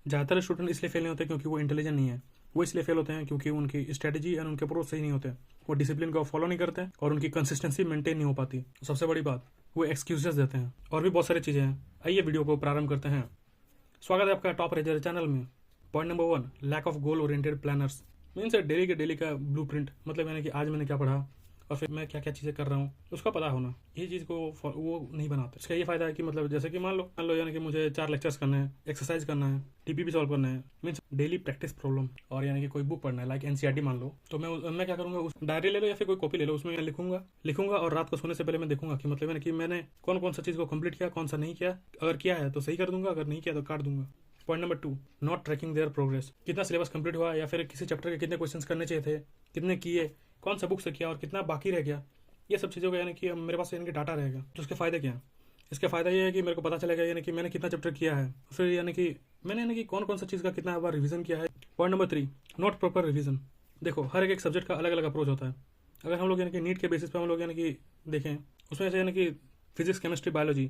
ज़्यादातर स्टूडेंट इसलिए फेल नहीं होते क्योंकि वो इंटेलिजेंट नहीं है, वो इसलिए फेल होते हैं क्योंकि उनकी स्ट्रेटजी एंड उनके अप्रोच सही नहीं होते, वो डिसिप्लिन को फॉलो नहीं करते और उनकी कंसिस्टेंसी मेंटेन नहीं हो पाती। सबसे बड़ी बात, वो एक्सक्यूजेस देते हैं। और भी बहुत सारी चीज़ें हैं। आइए वीडियो को प्रारंभ करते हैं। स्वागत है आपका टॉप रेजर चैनल में। Point number 1, lack of goal oriented planners. Means daily का ब्लूप्रिंट, मतलब यानी कि आज मैंने क्या पढ़ा और फिर मैं क्या क्या चीज़ें कर रहा हूँ उसका पता होना, ये चीज़ को वो नहीं बनाते। इसका ये फायदा है कि मतलब जैसे कि मान लो यानी कि मुझे 4 लेक्चर्स करने हैं, एक्सरसाइज करना है, टीपीपी सॉल्व करना है, मीन्स डेली प्रैक्टिस प्रॉब्लम, और यानी कि कोई बुक पढ़ना है लाइक एनसीईआरटी मान लो, तो मैं क्या करूँगा, उस डायरी ले लो या फिर कोई कॉपी ले लो, उसमें लिखूंगा और रात को सोने से पहले मैं देखूंगा कि मतलब यानी कि मैंने कौन कौन सा चीज़ को कंप्लीट किया, कौन सा नहीं किया। अगर किया है तो सही कर दूंगा, अगर नहीं किया तो काट दूंगा। Point number 2, not tracking their progress. कितना सिलेबस कंप्लीट हुआ या फिर किसी चैप्टर के कितने क्वेश्चंस करने चाहिए थे, कितने किए, कौन सा बुक से किया और कितना बाकी रह गया, ये सब चीज़ों का यानी कि मेरे पास यानी कि डाटा रहेगा। तो उसके फायदे क्या हैं? इसका फायदा ये है कि मेरे को पता चलेगा यानी कि मैंने कितना चैप्टर किया है, फिर यानी कि मैंने यानी कि कौन कौन सा चीज़ का कितना बार रिवीजन किया है। Point number 3, not proper revision. देखो, हर एक सब्जेक्ट का अलग अलग अप्रोच होता है। अगर हम लोग यानी कि नीट के बेसिस पे हम लोग यानी कि देखें, उसमें से यानी कि फिजिक्स, केमिस्ट्री, बायोलॉजी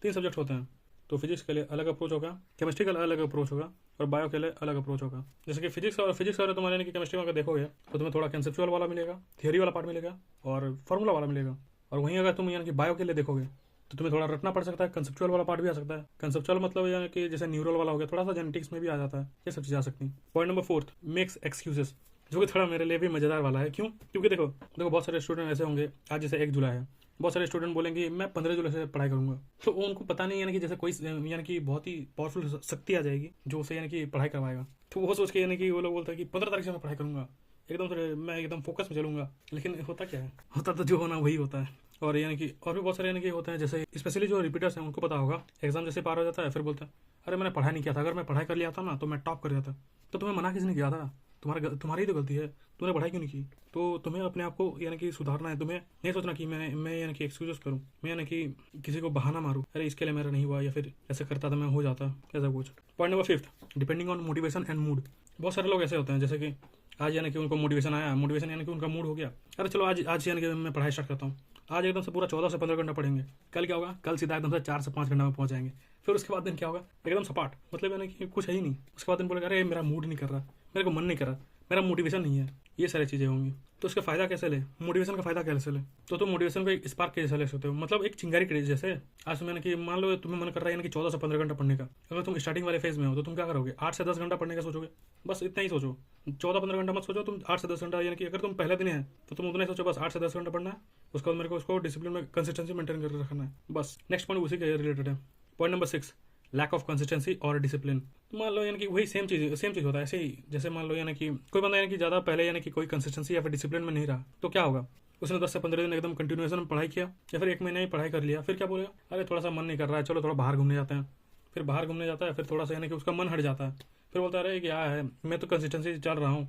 3 सब्जेक्ट होते हैं। तो फिजिक्स के लिए अलग अप्रोच होगा, केमिस्ट्री का अलग अप्रोच होगा और बायो के लिए अलग अप्रोच होगा। जैसे कि फिजिक्स और तुम्हारे यानी कि केमिस्ट्री में अगर देखोगे तो तुम्हें थोड़ा कंसेप्चुअल वाला मिलेगा, थियोरी वाला पार्ट मिलेगा और फार्मूला वाला मिलेगा। और वहीं अगर तुम यानी कि बायो के लिए देखोगे तो तुम्हें थोड़ा रटना पड़ सकता है, कंसेप्चुअल वाला पार्ट भी आ सकता है। कंसेप्चुअल मतलब यानी कि जैसे न्यूरल वाला हो गया, थोड़ा सा जेनेटिक्स में भी आ जाता है, ये सब चीज़ आ सकती है। पॉइंट नंबर 4, मेक्स एक्सक्यूजेस, जो कि थोड़ा मेरे लिए भी मजेदार वाला है। क्यों? क्योंकि देखो बहुत सारे स्टूडेंट ऐसे होंगे, आज जैसे 1 जुलाई है, बहुत सारे स्टूडेंट बोलेंगे मैं 15 जुलाई से पढ़ाई करूंगा, तो उनको पता नहीं यानी कि जैसे कोई यानी कि बहुत ही पावरफुल शक्ति आ जाएगी जो उसे यानी कि पढ़ाई करवाएगा, तो वो सोच के यानी कि वो लोग बोलता है कि 15 तारीख से मैं पढ़ाई करूंगा, एकदम से मैं एकदम फोकस में चलूंगा। लेकिन होता क्या है, होता तो जो होना वही होता है। और यानी कि और भी बहुत सारे यानी कि होते हैं, जैसे स्पेशली जो रिपीटर्स हैं उनको पता होगा, एग्जाम जैसे पार हो जाता है फिर बोलते हैं अरे मैंने पढ़ाई नहीं किया था, अगर मैं पढ़ाई कर लिया था ना तो मैं टॉप कर जाता। तो तुम्हें मना किसने किया था? तुम्हारी तो गलती है, तुमने पढ़ाई क्यों नहीं की? तो तुम्हें अपने आप को यानी कि सुधारना है। तुम्हें नहीं सोचना कि मैं यानी कि एक्सक्यूज करूँ, मैं यानी कि किसी को बहाना मारूँ, अरे इसके लिए मेरा नहीं हुआ या फिर ऐसा करता था मैं हो जाता, ऐसा कुछ। Point number 5, depending on motivation and mood. बहुत सारे लोग ऐसे होते हैं जैसे कि आज यानी कि उनको मोटिवेशन आया, मोटिवेशन यानी कि उनका मूड हो गया, अरे चलो आज यानी कि मैं पढ़ाई स्टार्ट करता हूँ, आज एकदम से पूरा 14 से 15 घंटा पढ़ेंगे। कल क्या होगा? कल सीधा एकदम से 4 से 5 घंटा में पहुंच जाएंगे। फिर उसके बाद दिन क्या होगा? एकदम सपाट, मतलब यानी कि कुछ है ही नहीं। उसके बाद दिन बोलेगा अरे मेरा मूड नहीं कर रहा, मेरे को मन नहीं कर रहा, मेरा मोटिवेशन नहीं है। ये सारी चीज़ें होंगी। तो इसका फायदा कैसे ले, मोटिवेशन का फायदा कैसे ले? तो तुम मोटिवेशन को एक स्पार्क के जैसे ले सकते हो, मतलब एक चिंगारी के जैसे। आज मैंने कि मान लो तुम्हें मन कर रहा है यानी कि 14 से 15 घंटा पढ़ने का, अगर तुम स्टार्टिंग वाले फेज में हो तो तुम क्या करोगे? 8 से 10 घंटा पढ़ने का सोचोगे, बस इतना ही सोचो। 14-15 घंटा मत सोचो, तुम 8 से 10 घंटा, यानी कि अगर तुम पहले दिन है तो तुम उतना ही सोचो, बस 8 से 10 घंटा पढ़ना है। उसके बाद मेरे को उसको डिसिप्लिन में कंसिस्टेंसी मेंटेन करके रखना है, बस। नेक्स्ट पॉइंट उसी के रिलेटेड है। Point number 6, lack of consistency और डिसिप्लिन। तो मान लो यानी कि वही सेम चीज़ होता है ऐसे ही। जैसे मान लो यानी कि कोई बंदा यानी कि ज़्यादा पहले यानी कि कोई कंसिस्टेंसी या फिर डिसिप्लिन में नहीं रहा, तो क्या होगा? उसने 10 से 15 दिन एकदम कंटिन्यूएशन में पढ़ाई किया या फिर 1 महीने ही पढ़ाई कर लिया, फिर क्या बोलेगा? अरे थोड़ा सा मन नहीं कर रहा है, चलो थोड़ा बाहर घूमने जाते हैं। फिर बाहर घूमने जाता है, फिर थोड़ा सा यानी कि उसका मन हट जाता है, फिर बोलता है अरे क्या है, मैं तो कंसिस्टेंसी चल रहा हूँ,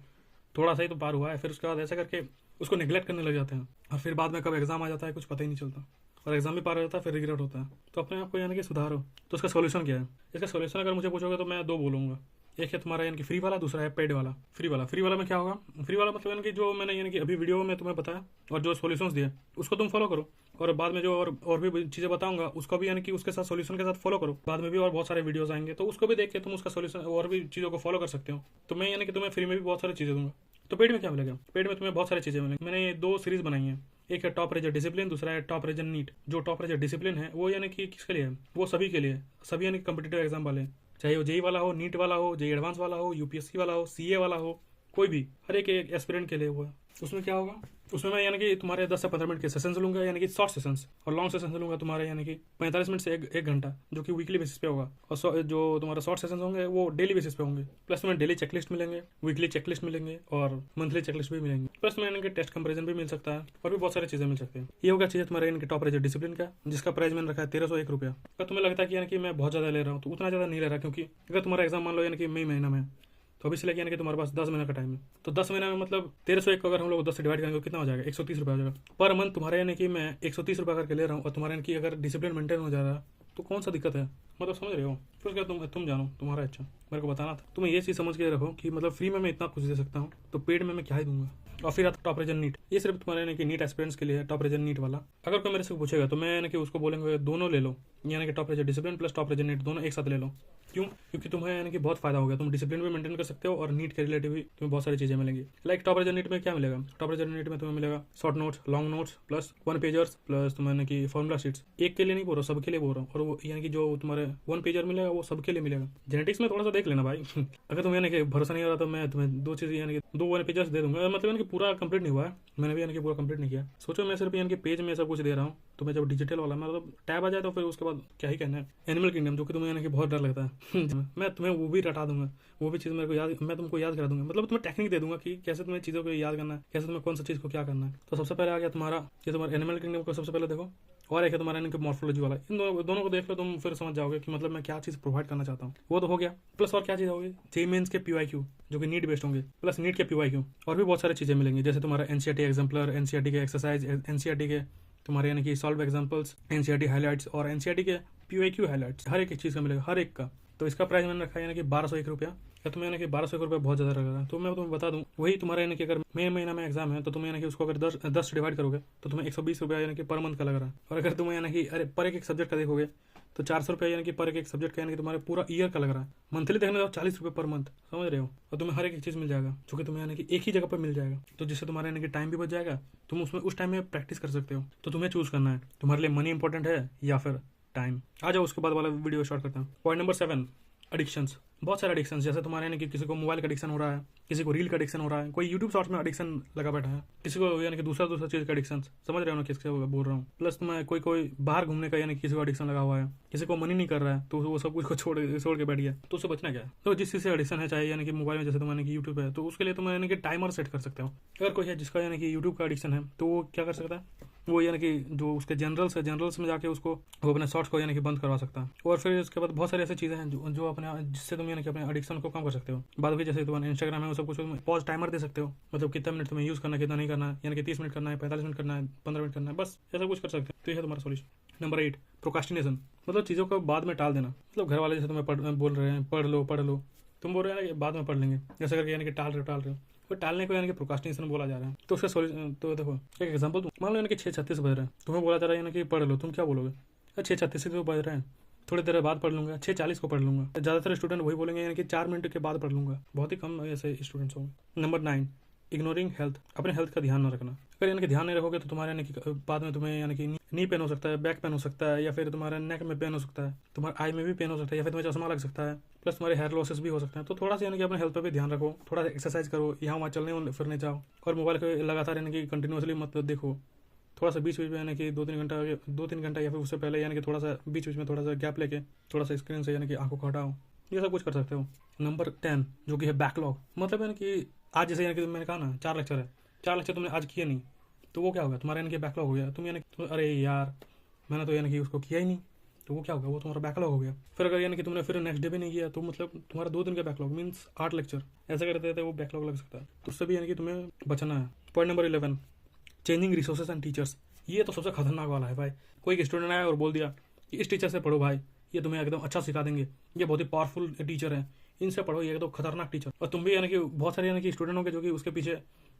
थोड़ा सा ही तो पार हुआ है। फिर उसके बाद ऐसा करके उसको निगलेक्ट करने लग जाते हैं और फिर बाद में कब एग्जाम आ जाता है कुछ पता ही नहीं चलता, और एग्जाम भी पार हो जाता है, फिर रिग्रेट होता है। तो अपने आप को यानी कि सुधारो। तो इसका सोल्यूशन क्या है? इसका सोल्यूशन अगर मुझे पूछोगे तो मैं 2 बोलूँगा। एक है तुम्हारा यानी कि फ्री वाला, दूसरा है पेड वाला। फ्री वाला में क्या होगा? फ्री वाला मतलब यानी कि जो मैंने यानी कि अभी वीडियो में तुम्हें बताया और जो सॉल्यूशंस दिए उसको तुम फॉलो करो, और बाद में जो और भी चीज़ें बताऊंगा उसको भी यानी कि उसके साथ सॉल्यूशन के साथ फॉलो करो। बाद में भी और बहुत सारे वीडियोस आएंगे तो उसको भी देख के तुम उसका सॉल्यूशन और भी चीज़ों को फॉलो कर सकते हो। तो मैं यानी कि तुम्हें फ्री में भी बहुत सारी चीज़ें दूंगा। तो पेड में क्या मिलेगा? पेड में तुम्हें बहुत सारी चीज़ें मिलेंगी। मैंने 2 सीरीज बनाई है, एक है टॉप रेजर डिसिप्लिन, दूसरा है टॉप रेजर नीट। जो टॉप रेजर डिसिप्लिन है वो यानी कि किसके लिए है? वो सभी के लिए, सभी यानी कि कम्पिटेटिव एग्जाम वाले, चाहे वो जेई वाला हो, नीट वाला हो, जेई एडवांस वाला हो, यूपीएससी वाला हो, सीए वाला हो, कोई भी, हर एक एस्पिरेंट के लिए हुआ। उसमें क्या होगा? उसमें मैं यानी कि तुम्हारे 10 से 15 मिनट के सेशंस लूंगा, यानी कि शॉर्ट सेशंस, और लॉन्ग सेशंस लूंगा तुम्हारे यानी कि 45 मिनट से एक घंटा, जो कि वीकली बेसिस पे होगा। और जो तुम्हारा शॉर्ट सेशंस होंगे वो डेली बेसिस पे होंगे। प्लस तुम्हें डेली चेकलिस्ट मिलेंगे, वीकली चेकलिस्ट मिलेंगे और मंथली चेकलिस्ट भी मिलेंगे। प्लस तुम्हें यानी कि टेस्ट कंपेरिजन भी मिल सकता है और भी बहुत सारी चीजें मिल सकती है। ये होगा चीज़ तुम्हारे यानी कि टॉप रेजर डिसिप्लिन का, जिसका प्राइस मैंने रखा है 1301 रुपया। अगर तुम्हें लगता है कि यानी कि मैं बहुत ज़्यादा ले रहा हूँ, तो उतना ज़्यादा नहीं ले रहा, क्योंकि अगर तुम्हारा एग्जाम मान लो यानी कि मई महीना में, तो अभी से लेके यानी कि तुम्हारे पास 10 महीने का टाइम है, तो 10 महीने में मतलब 1301 को अगर हम लोग 10 से डिवाइड करेंगे तो कितना हो जाएगा? 130 रुपये हो जाएगा पर मंथ तुम्हारे, यानी कि मैं 130 रुपये करके ले रहा हूँ और तुम्हारे यानी कि अगर डिसिप्लिन मेंटेन हो जा रहा है तो कौन सा दिक्कत है? मतलब समझ रहे हो? फिर क्या तुम जानो, तुम्हारा अच्छा, मेरे को बताना था। तुम्हें ये चीज़ समझ के रखो कि मतलब फ्री में मैं इतना कुछ दे सकता हूँ, तो पेड में मैं क्या ही दूंगा। और फिर आता टॉप रेजन नीट, ये सिर्फ तुम्हारे यानी कि नीट एस्पिरेंट्स के लिए है, टॉप रेजन नीट वाला। अगर कोई मेरे से पूछेगा तो मैं यानी कि उसको बोलेंगे दोनों ले लो, यानी कि top reason discipline plus top reason NEET दोनों एक साथ ले लो। क्यों? क्योंकि तुम्हें यानी कि बहुत फायदा हो गया, तुम डिसिप्लिन भी मेंटेन कर सकते हो और नीट के रिलेटिव भी तुम्हें बहुत सारी चीजें मिलेंगी। लाइक टॉपर जनरेट में क्या मिलेगा? टॉपर जनरेट में तुम्हें मिलेगा short notes, long notes, plus 1 pagers, plus तुम्हें कि फॉर्मुला शीट्स। एक के लिए नहीं बोल रहा, सबके लिए बोल रहा हूँ। और वो यानी कि जो तुम्हारे 1 पेजर मिलेगा वो सबके लिए मिलेगा। जेनेटिक्स में थोड़ा सा देख लेना भाई। अगर तुम्हें यानी कि भरोसा नहीं हो रहा तो मैं तुम्हें 2 चीज़ यानी कि 2 1 पेजर्स दे दूंगा। मतलब यानी कि पूरा कंप्लीट नहीं हुआ है, मैंने भी यानी कि पूरा कंप्लीट नहीं किया। सोचो मैं सिर्फ यानी कि पेज में सब कुछ दे रहा हूँ, तो मैं जब डिजिटल वाला मतलब टैब आ जाए तो फिर उसके बाद क्या ही कहना है। एनिमल किंगडम जो कि तुम्हें यानी कि बहुत डर लगता है मैं तुम्हें वो भी रटा दूंगा, वो भी चीज़ मेरे को याद, मैं तुमको याद करा दूंगा। मतलब तुम्हें टेक्निक दे दूंगा कि कैसे तुम्हें चीज़ों को याद करना है, कैसे तुम्हें कौन सा चीज़ को क्या करना है। तो सबसे पहले आ गया तुम्हारा ये तुम्हारा एनिमल किंगडम को सबसे पहले देखो, और एक है तुम्हारा इनके मॉर्फोलॉजी वाला। इन दोनों को देख लो, तुम फिर समझ जाओगे कि मतलब मैं क्या चीज़ प्रोवाइड करना चाहता हूँ। वो तो हो गया। प्लस और क्या चीज़ होगी? जे मेंस के PYQ जो कि नीट बेस्ड होंगे, प्लस नीट के PYQ और भी बहुत सारी चीज़ें मिलेंगी। जैसे तुम्हारा NCERT एग्जाम्पलर, NCERT के एक्सरसाइज, NCERT के तुम्हारे यानी कि सॉल्व एग्जाम्पल्स, NCERT हाईलाइट्स और NCERT के PYQ हाईलाइट्स, हर एक चीज़ का मिलेगा, हर एक का। तो इसका प्राइस मैंने रखा है यानी कि 1201 रुपया। या तुम्हें यानी कि 1201 रुपया बहुत ज़्यादा लग रहा है तो मैं तुम्हें बता दूं, वही तुम्हारा यानी कि अगर मई महीना में एग्जाम है तो तुम्हें यानी कि उसको अगर 10 डिवाइड करोगे तो तुम्हें 120 रुपया यानी कि पर मंथ का लग रहा है। और अगर तुम्हें यानी कि अरे पर एक सब्जेक्ट का देखोगे तो 400 रुपया यानी कि पर एक सब्जेक्ट का यानी कि तुम्हारे पूरा ईयर का लग रहा है। मंथली देखने तो 40 रुपये पर मंथ, समझ रहे हो? और तुम्हें हर एक चीज़ मिल जाएगा जो कि तुम्हें यानी कि एक ही जगह पर मिल जाएगा, तो जिससे तुम्हारा यानी कि टाइम भी बच जाएगा। तुम उसमें उस टाइम में प्रैक्टिस कर सकते हो। तो तुम्हें चूज करना है तुम्हारे लिए मनी इंपॉर्टेंट है या फिर टाइम। आ जाओ उसके बाद वाला वीडियो स्टार्ट करते हैं। Point number 7, addictions. बहुत सारे एडिक्शन, जैसे तुम्हारे यानी कि किसी को मोबाइल का एडिक्शन हो रहा है, किसी को रील का एडिक्शन हो रहा है, कोई यूट्यूब शॉर्ट्स में एडिक्शन लगा बैठा है, किसी को यानी कि दूसरा चीज का एडिक्शन। समझ रहे हो ना किसके बोल रहा हूँ? प्लस तुम्हें कोई बाहर घूमने का यानी किसी को एडिक्शन लगा हुआ है, किसी को मनी नहीं कर रहा है तो वो सब कुछ को छोड़ के बैठ गया, तो उससे बचना क्या है? तो जिस चीज से एडिक्शन है, चाहे यानी कि मोबाइल में, जैसे तुम्हारे कि यूट्यूब है, तो उसके लिए तुम यानी कि टाइमर सेट कर सकते हो। अगर कोई है जिसका यानी कि यूट्यूब का एडिक्शन है तो वो क्या कर सकता है? वो यानी कि जो उसके जनरल्स में जाके उसको वो अपने शॉर्ट्स को यानी कि बंद करवा सकता है। और फिर उसके बाद बहुत सारी ऐसी चीज़ें हैं जो अपने जिससे तुम यानी कि अपने एडिक्शन को कम कर सकते हो। बाद में जैसे तुम्हारे इंस्टाग्राम है वो सब कुछ पॉज टाइमर दे सकते हो, मतलब कितना मिनट तुम्हें यूज़ करना है, कितना नहीं करना है, यानी कि 30 मिनट करना है, 45 मिनट करना है, 15 मिनट करना है, बस ऐसा कुछ कर सकते हो। तो ये है तुम्हारा सोल्यूशन। नंबर 8, प्रोकास्टिनेशन, मतलब चीज़ों को बाद में टाल देना। मतलब घर वाले जैसे तुम्हें बोल रहे हैं पढ़ लो, तुम बोल रहे हैं कि बाद में पढ़ लेंगे, जैसे करके यानी कि टाल रहे हो। तो टालने को यानी कि प्रोकास्टिनेशन बोला जा रहा है। तो उसका सॉल्यूशन तो देखो, एक एग्जांपल दूं, मान लो यानी कि 6:36 बज रहे हैं, तुम्हें बोला जा रहा है यानी कि पढ़ लो, तुम क्या बोलोगे? 6:36 तो बज रहे हैं, थोड़ी देर बाद पढ़ लूंगा, 6:40 को पढ़ लूंगा। ज़्यादातर स्टूडेंट वही बोलेंगे यानी कि 4 मिनट के बाद पढ़ लूंगा, बहुत ही कम ऐसे स्टूडेंट्स होंगे। नंबर 9, इग्नोरिंग हेल्थ, अपने हेल्थ का ध्यान न रखना। अगर यानी कि ध्यान नहीं रखोगे तो तुम्हारे यानी कि बाद में तुम्हें यानी कि नी पेन हो सकता है, बैक पेन हो सकता है, या फिर तुम्हारे नेक में पेन हो सकता है, तुम्हारे आई में भी पेन हो सकता है, या फिर तुम्हें चश्मा लग सकता है, प्लस तुम्हारे हेयर लॉसेस भी हो सकते हैं। तो थोड़ा सा यानी कि अपने हेल्थ पर भी ध्यान रखो, थोड़ा सा एक्सरसाइज करो, यहाँ वहाँ चलने फिरने जाओ, और मोबाइल को लगातार यानी कि कंटिन्यूसली मत देखो। थोड़ा सा बीच में यानी कि 2-3 घंटा या फिर उससे पहले यानी कि थोड़ा सा बीच में थोड़ा सा गैप लेके थोड़ा सा स्क्रीन से यानी कि आंखों को हटाओ। ये सब कुछ कर सकते हो। नंबर 10 जो कि है बैकलॉग, मतलब यानी कि आज जैसे यानी कि मैंने कहा ना 4 लेक्चर है, 4 लेक्चर तुमने आज किए नहीं तो वो क्या होगा? तुम्हारा यानी कि बैकलॉग हो गया। तुम यानी अरे यार मैंने तो यानी कि उसको किया ही नहीं, तो वो क्या होगा? वो तुम्हारा बैकलॉग हो गया। फिर अगर यानी कि तुमने फिर नेक्स्ट डे भी नहीं किया तो मतलब तुम्हारा 2 दिन का बैकलॉग मीन्स 8 लेक्चर ऐसा करते रहते वो बैकलॉग लग सकता है। तो उससे भी यानी कि तुम्हें बचना है। Point number 11, changing resources and teachers. ये तो सबसे खतरनाक वाला है भाई। कोई एक स्टूडेंट आया और बोल दिया कि इस टीचर से पढ़ो भाई, ये तुम्हें एकदम अच्छा सिखा देंगे, ये बहुत ही पावरफुल टीचर है, इनसे पढ़ो, ये तो खतरनाक टीचर। और तुम भी यानी कि बहुत सारे यानी कि स्टूडेंट होंगे जो कि उसके पीछे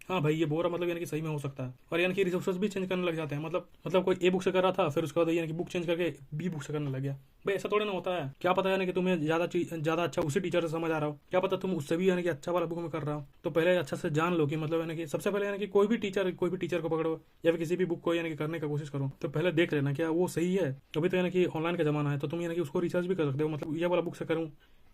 हाँ भाई ये बोल रहा मतलब यानी कि सही में हो सकता है। और यानी कि रिसोर्सेज भी चेंज करने लग जाते हैं। मतलब कोई ए बुक से कर रहा था फिर उसके बाद यानी कि बुक चेंज करके बी बुक से करने लग गया। भाई ऐसा थोड़ी ना होता है। क्या पता यानी कि तुम्हें ज़्यादा अच्छा उसी टीचर से समझ आ रहा हो, क्या पता तुम उससे भी यानी कि अच्छा वाला बुक में कर रहा हो। तो पहले अच्छा से जान लो कि मतलब यानी कि सबसे पहले यानी कि कोई भी टीचर को पकड़ो या फिर किसी भी बुक को यानी कि करने का कोशिश करो तो पहले देख लेना क्या वो सही है। अभी तो यानी कि ऑनलाइन का जमाना है तो तुम यानी कि उसको रिसर्च भी कर सकते हो, मतलब ये वाला बुक से करूँ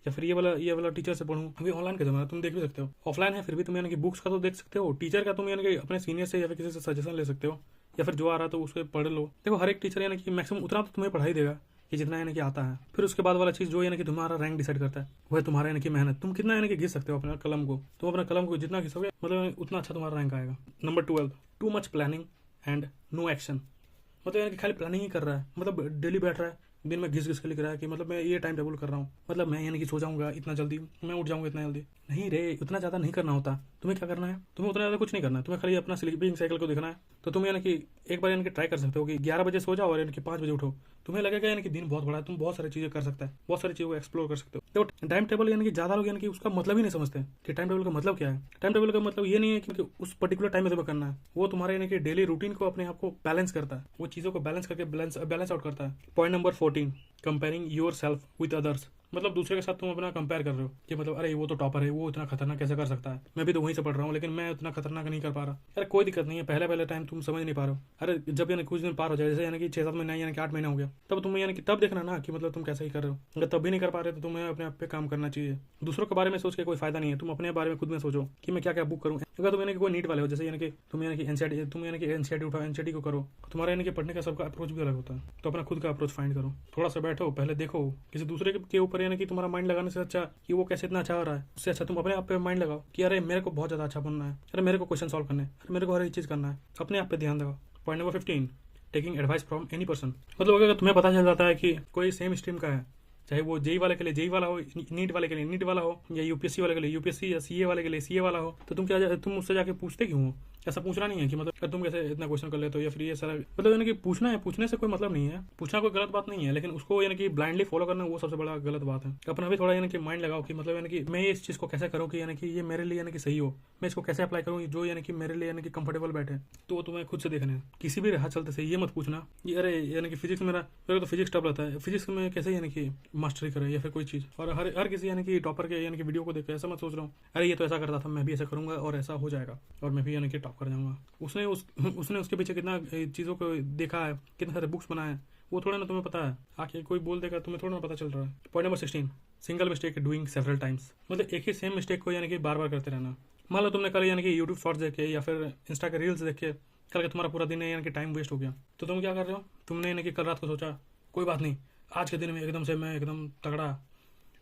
या फिर ये वाला टीचर से पढ़ूं। अभी ऑनलाइन का जमाना तुम देख भी सकते हो। ऑफलाइन है फिर भी तुम यानी कि बुक्स का तो देख सकते हो, टीचर का तुम यानी कि अपने सीनियर से या फिर किसी से सजेशन ले सकते हो, या फिर जो आ रहा है तो उसको पढ़ लो। देखो हर एक टीचर यानी कि मैक्सिमम उतना तो तुम्हें पढ़ाई देगा कि जितना यानी कि आता है। फिर उसके बाद वाला चीज़ जो यानी कि तुम्हारा रैंक डिसाइड करता है वो है तुम्हारा यानी कि मेहनत। तुम कितना यानी कि घिस सकते हो अपने कलम को, तुम अपने कलम को जितना घिसोगे मतलब उतना अच्छा तुम्हारा रैंक आएगा। Number 12, too much planning and no action. मतलब यानी कि खाली प्लानिंग ही कर रहा है, मतलब डेली बैठ रहा है दिन में घिस के लिख रहा है कि मतलब मैं ये टाइम टेबल कर रहा हूँ, मतलब मैं यानी कि सो जाऊंगा इतना जल्दी, मैं उठ जाऊंगा इतना जल्दी। नहीं रे, उतना ज़्यादा नहीं करना होता। तुम्हें क्या करना है? तुम्हें उतना ज़्यादा कुछ नहीं करना है, तुम्हें खाली अपना स्लीपिंग साइकिल को देखना है। तो तुम यानी कि एक बार यानी कि ट्राई कर सकते हो कि 11 बजे सो जाओ और यानी कि 5 बजे उठो। तुम्हें लगेगा यानी कि दिन बहुत बड़ा है, तुम बहुत सारी चीज़ें कर सकते हैं, बहुत सारी चीज़ों को एक्सप्लोर कर सकते हो। तो टाइम टेबल यानी कि ज़्यादा लोग यानी कि उसका मतलब ही नहीं समझते कि टाइम टेबल का मतलब क्या है। टाइम टेबल का मतलब ये नहीं है कि उस पर्टिकुलर टाइम में तुम्हें करना है, वो तुम्हारे यानी कि डेली रूटीन को अपने आप को बैलेंस करता है, वो चीज़ों को बैलेंस करके बैलेंस आउट करता है। Point number 14, comparing your self with others, मतलब दूसरे के साथ तुम अपना कंपेयर कर रहे हो कि मतलब अरे वो तो टॉपर है, वो इतना खतरनाक कैसे कर सकता है, मैं भी तो वहीं से पढ़ रहा हूँ लेकिन मैं उतना खतरनाक नहीं कर पा रहा। अरे कोई दिक्कत नहीं है, पहले पहले टाइम तुम समझ नहीं पा रहे हो। अरे जब यानी कुछ दिन पार हो जाए, जैसे यानी कि 6-7 महीना यानी कि 8 महीना हो गया, तब तुम यानी कि तब देखना ना कि मतलब तुम कैसे ही कर रहे हो। अगर तब भी नहीं कर पा रहे तो तुम्हें अपने आप पे काम करना चाहिए। दूसरों के बारे में सोच के कोई फायदा नहीं है, तुम अपने बारे में खुद में सोचो कि मैं क्या क्या बुक करूँ। अगर तुम यानी कि कोई नीट वाले हो, जैसे यानी कि तुम यानी कि एनसीईआरटी, तुम यानी कि एनसीईआरटी उठाओ, एनसीईआरटी को करो, तुम्हारा यानी कि पढ़ने का सबका अप्रोच भी अलग होता है। तो अपना खुद का अप्रोच फाइंड करो, थोड़ा सा बैठो, पहले देखो किसी दूसरे के ऊपर यानी कि तुम्हारा माइंड लगाने से अच्छा कि वो कैसे इतना अच्छा हो रहा है, उससे अच्छा तुम अपने आप पे माइंड लगाओ कि अरे मेरे को बहुत ज्यादा अच्छा बनना है, अरे मेरे को क्वेश्चन सॉल्व करना है, अरे मेरे को हर एक चीज करना है। अपने आप पे ध्यान दो। Point number 15, taking advice from any person. मतलब अगर तुम्हें पता चल जाता है कि कोई सेम स्ट्रीम का है, चाहे वो जेई वाले के लिए जेई वाला हो, नीट वाले के लिए नीट वाला हो, या यूपीएससी वाले के लिए यूपीएससी, या सीए वाले के लिए सीए वाला हो, तो तुम उससे जाके पूछते क्यों हो? ऐसा पूछना नहीं है कि मतलब तुम कैसे इतना क्वेश्चन कर लेते हो या फिर ये सारा, मतलब यानी कि पूछना है, पूछने से कोई मतलब नहीं है, पूछना कोई गलत बात नहीं है, लेकिन उसको यानी कि ब्लाइंडली फॉलो करना वो सबसे बड़ा गलत बात है। अपना भी थोड़ा यानी कि माइंड लगाओ कि मतलब यानी कि मैं इस चीज को कैसे करूँ कि यानी कि ये मेरे लिए यानी कि सही हो, मैं इसको कैसे अप्लाई करूँ जो यानी कि मेरे लिए यानी कि कंफर्टेबल बैठे। तो वो तुम्हें खुद से देखना है। किसी भी राह चलते से ये मत पूछना कि अरे यानी कि फिजिक्स मेरे को तो फिजिक्स टफ रहता है, फिजिक्स में कैसे यानी कि मास्टरी करे या फिर कोई चीज, और हर किसी यानी कि टॉपर के यानी कि वीडियो को देख के ऐसा मत सोच रहा हूँ अरे ये तो ऐसा करता था, मैं भी ऐसा करूंगा और ऐसा हो जाएगा और मैं भी यानी कि टॉप कर जाऊंगा। उसने उसके पीछे कितना चीज़ों को देखा है, कितने सारे बुक्स बनाए हैं, वो थोड़ा ना तुम्हें पता है। आके कोई बोल देगा तुम्हें थोड़ा ना पता चल रहा है। Point number 16, single mistake doing several times. मतलब एक ही सेम मिस्टेक को यानी कि बार बार करते रहना। मान लो तुमने कल यानी कि यूट्यूब शॉर्ट्स देख के या फिर इंस्टा के रील्स देख के कल का तुम्हारा पूरा दिन यानी कि टाइम वेस्ट हो गया, तो तुम क्या कर रहे हो? तुमने यानी कि कल रात को सोचा कोई बात नहीं, आज के दिन में एकदम से मैं एकदम तगड़ा,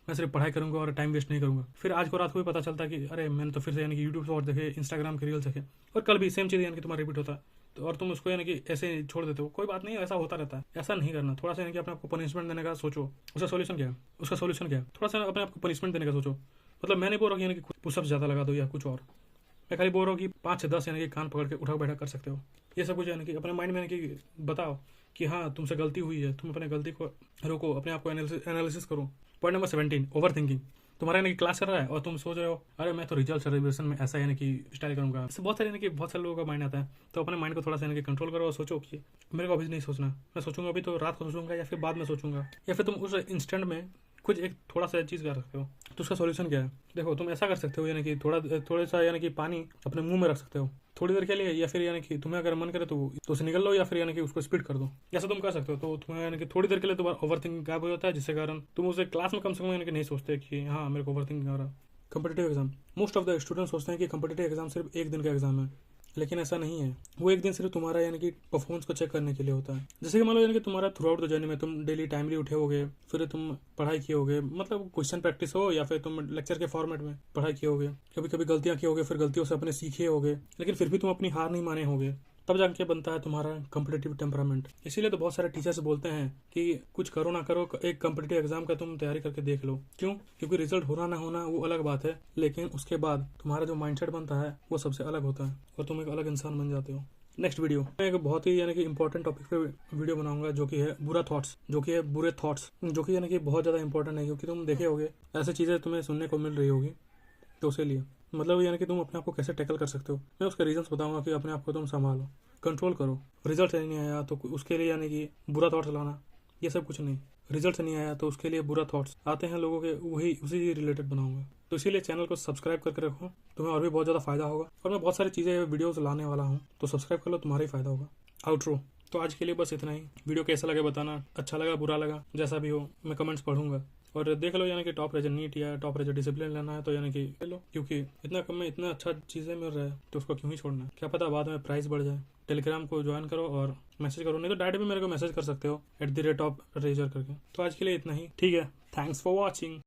मैं सिर्फ पढ़ाई करूंगा और टाइम वेस्ट नहीं करूंगा। फिर आज को रात को भी पता चलता कि अरे मैंने तो फिर से यानी कि यूट्यूब शॉर्ट देखे, इंस्टाग्राम के रील्स देखे, और कल भी सेम चीज़ यानी कि तुम्हारा रिपीट होता है, तो और तुम उसको यानी कि ऐसे छोड़ देते हो। कोई बात नहीं, ऐसा होता रहता है, ऐसा नहीं करना। थोड़ा सा यानी कि अपने आपको पनिशमेंट देने का सोचो। उसका सोल्यूशन क्या है? थोड़ा सा अपने आपको पनिशमेंट देने का सोचो। मतलब मैंने बोल रहा हूँ यानी कि पुशअप्स ज़्यादा लगा दो या कुछ और, मैं खाली बोल रहा हूँ कि 5 से 10 यानी कि कान पकड़ के उठा बैठा कर सकते हो। ये सब कुछ यानी कि अपने माइंड में यानी कि बताओ कि हाँ तुमसे गलती हुई है, तुम अपने गलती को रोको, अपने आप को एनालिसिस करो। Point number 17, over thinking. तुम्हारा यानी कि क्लास चल रहा है और तुम सोच रहे हो अरे मैं तो रिजल्ट सेलिब्रेशन में ऐसा यानी कि स्टाइल करूंगा। इससे बहुत सारे लोगों का माइंड आता है। तो अपने माइंड को थोड़ा सा यानी कि कंट्रोल करो और सोचो कि मेरे को अभी नहीं सोचना, मैं सोचूंगा अभी तो रात को सोचूंगा या फिर बाद में सोचूंगा, या फिर तुम उस इंस्टेंट में कुछ एक थोड़ा सा चीज़ कर सकते हो। तो उसका सॉल्यूशन क्या है? देखो तुम ऐसा कर सकते हो यानी कि थोड़ा सा यानी कि पानी अपने मुंह में रख सकते हो थोड़ी देर के लिए, या फिर यानी कि तुम्हें अगर मन करे तो उसे निकल लो, या फिर यानी कि उसको स्पीड कर दो। ऐसा तुम कर सकते हो। तो तुम्हें यानी कि थोड़ी देर के लिए तुम्हारा ओवर थिंकिंग गायब हो जाता है, जिसके कारण तुम उसे क्लास में कम से कम यानी कि नहीं सोचते कि हाँ मेरे को ओवर थिंकिंग आ रहा। Competitive exam, most of the student सोचते हैं कि कंपटीटिव एग्जाम सिर्फ एक दिन का एग्जाम है, लेकिन ऐसा नहीं है। वो एक दिन सिर्फ तुम्हारा यानी कि परफॉर्मेंस को चेक करने के लिए होता है। जैसे कि मान लो यानी कि तुम्हारा थ्रू आउट द जर्नी में तुम डेली टाइमली उठे होगे, फिर तुम पढ़ाई किए होगे, मतलब क्वेश्चन प्रैक्टिस हो या फिर तुम लेक्चर के फॉर्मेट में पढ़ाई किए होगे, कभी कभी गलतियां किए होगे, फिर गलतियों से अपने सीखे होगे, लेकिन फिर भी तुम अपनी हार नहीं माने होगे, तब जाके बनता है तुम्हारा कॉम्पिटिटिव टेम्परामेंट। इसीलिए तो बहुत सारे टीचर्स बोलते हैं कि कुछ करो ना करो, एक कॉम्पिटिटिव एग्जाम का तुम तैयारी करके देख लो। क्यों? क्योंकि रिजल्ट होना ना होना वो अलग बात है, लेकिन उसके बाद तुम्हारा जो माइंडसेट बनता है वो सबसे अलग होता है और तुम एक अलग इंसान बन जाते हो। नेक्स्ट वीडियो मैं एक बहुत ही यानी कि इंपॉर्टेंट टॉपिक पे वीडियो बनाऊंगा, जो कि है बुरे थॉट्स, जो कि यानी कि बहुत ज़्यादा इंपॉर्टेंट है, क्योंकि तुम देखे होगे ऐसी चीज़ें तुम्हें सुनने को मिल रही होगी। तो उसके लिए मतलब यानी कि तुम अपने आप को कैसे टैकल कर सकते हो, मैं उसके रीजंस बताऊंगा कि अपने आप को तुम संभालो, कंट्रोल करो। रिजल्ट नहीं आया तो उसके लिए यानी कि बुरा थॉट्स लाना, ये सब कुछ नहीं। रिजल्ट से नहीं आया तो उसके लिए बुरा थॉट्स आते हैं लोगों के, वही उसी रिलेटेड बनाऊंगा। तो इसीलिए चैनल को सब्सक्राइब करके रखो, तुम्हें और भी बहुत ज़्यादा फायदा होगा। और मैं बहुत सारी चीज़ें वीडियोस लाने वाला हूँ, तो सब्सक्राइब कर लो, तुम्हारा ही फायदा होगा। आउटरो, तो आज के लिए बस इतना ही। वीडियो कैसा लगे बताना, अच्छा लगा बुरा लगा जैसा भी हो, मैं कमेंट्स पढ़ूंगा। और देख लो यानी कि टॉप रेजर नीट या टॉप रेजर डिसिप्लिन लेना है तो यानी कि ले लो, क्योंकि इतना कम में इतना अच्छा चीज़ें मिल रहा है तो उसको क्यों ही छोड़ना है। क्या पता बाद में प्राइस बढ़ जाए। टेलीग्राम को ज्वाइन करो और मैसेज करो, नहीं तो डायरेक्ट भी मेरे को मैसेज कर सकते हो @रेजर करके। तो आज के लिए इतना ही, ठीक है। Thanks for watching.